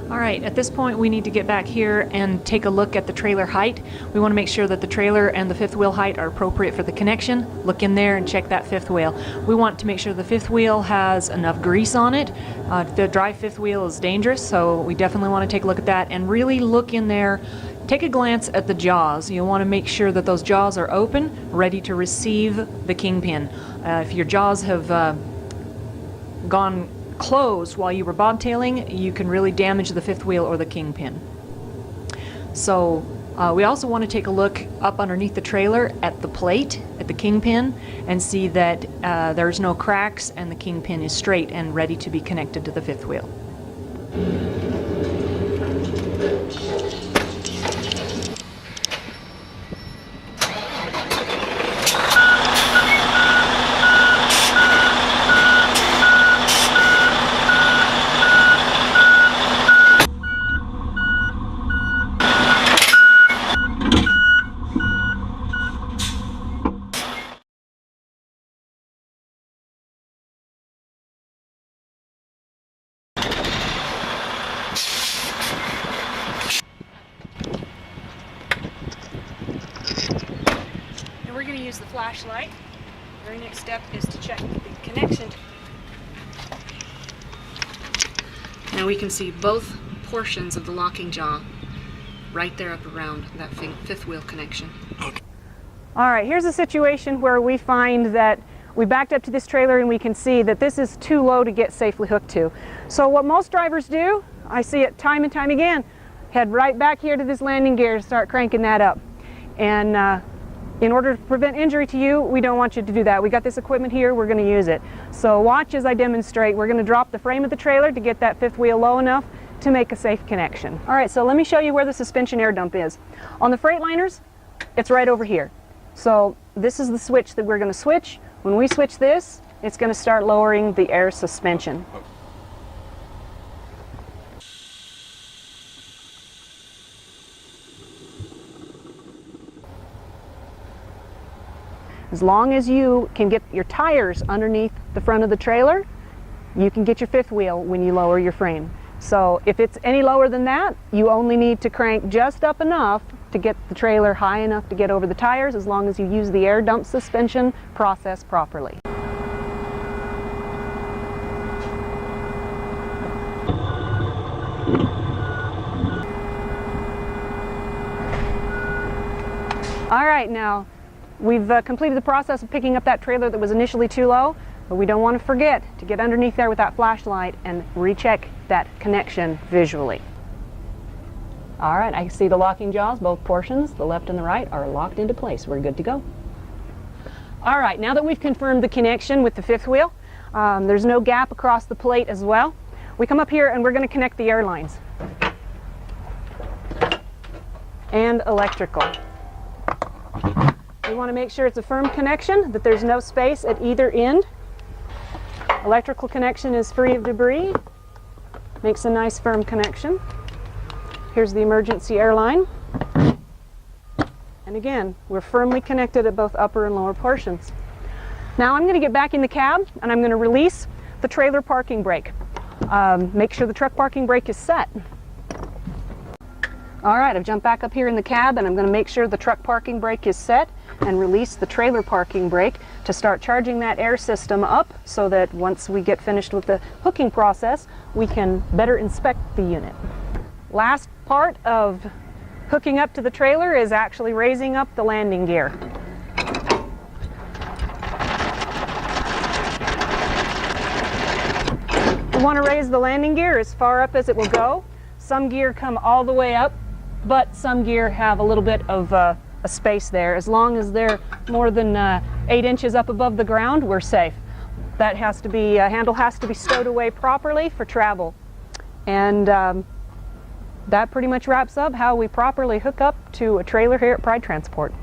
Alright, at this point we need to get back here and take a look at the trailer height. We want to make sure that the trailer and the fifth wheel height are appropriate for the connection. Look in there and check that fifth wheel. We want to make sure the fifth wheel has enough grease on it. The dry fifth wheel is dangerous, so we definitely want to take a look at that and really look in there. Take a glance at the jaws. You'll want to make sure that those jaws are open, ready to receive the kingpin. If your jaws have gone closed while you were bobtailing, you can really damage the fifth wheel or the kingpin. So we also want to take a look up underneath the trailer at the plate, at the kingpin, and see that there's no cracks and the kingpin is straight and ready to be connected to the fifth wheel. We're going to use the flashlight. The very next step is to check the connection. Now we can see both portions of the locking jaw right there up around that fifth wheel connection. Okay. Alright, here's a situation where we find that we backed up to this trailer and we can see that this is too low to get safely hooked to. So what most drivers do, I see it time and time again, head right back here to this landing gear and start cranking that up. And in order to prevent injury to you, we don't want you to do that. We got this equipment here, we're going to use it. So watch as I demonstrate. We're going to drop the frame of the trailer to get that fifth wheel low enough to make a safe connection. Alright, so let me show you where the suspension air dump is. On the Freightliners, it's right over here. So this is the switch that we're going to switch. When we switch this, it's going to start lowering the air suspension. As long as you can get your tires underneath the front of the trailer, you can get your fifth wheel when you lower your frame. So if it's any lower than that, you only need to crank just up enough to get the trailer high enough to get over the tires, as long as you use the air dump suspension process properly. All right, now we've completed the process of picking up that trailer that was initially too low, but we don't want to forget to get underneath there with that flashlight and recheck that connection visually. All right, I can see the locking jaws, both portions, the left and the right, are locked into place. We're good to go. All right, now that we've confirmed the connection with the fifth wheel, there's no gap across the plate as well. We come up here and we're going to connect the air lines and electrical. We want to make sure it's a firm connection, that there's no space at either end. Electrical connection is free of debris. Makes a nice firm connection. Here's the emergency air line. And again, we're firmly connected at both upper and lower portions. Now I'm going to get back in the cab and I'm going to release the trailer parking brake. Make sure the truck parking brake is set. All right, I've jumped back up here in the cab and I'm going to make sure the truck parking brake is set and release the trailer parking brake to start charging that air system up, so that once we get finished with the hooking process, we can better inspect the unit. Last part of hooking up to the trailer is actually raising up the landing gear. We want to raise the landing gear as far up as it will go. Some gear come all the way up, but some gear have a little bit of a space there. As long as they're more than 8 inches up above the ground, we're safe. That has to be, handle has to be stowed away properly for travel. And that pretty much wraps up how we properly hook up to a trailer here at Pride Transport.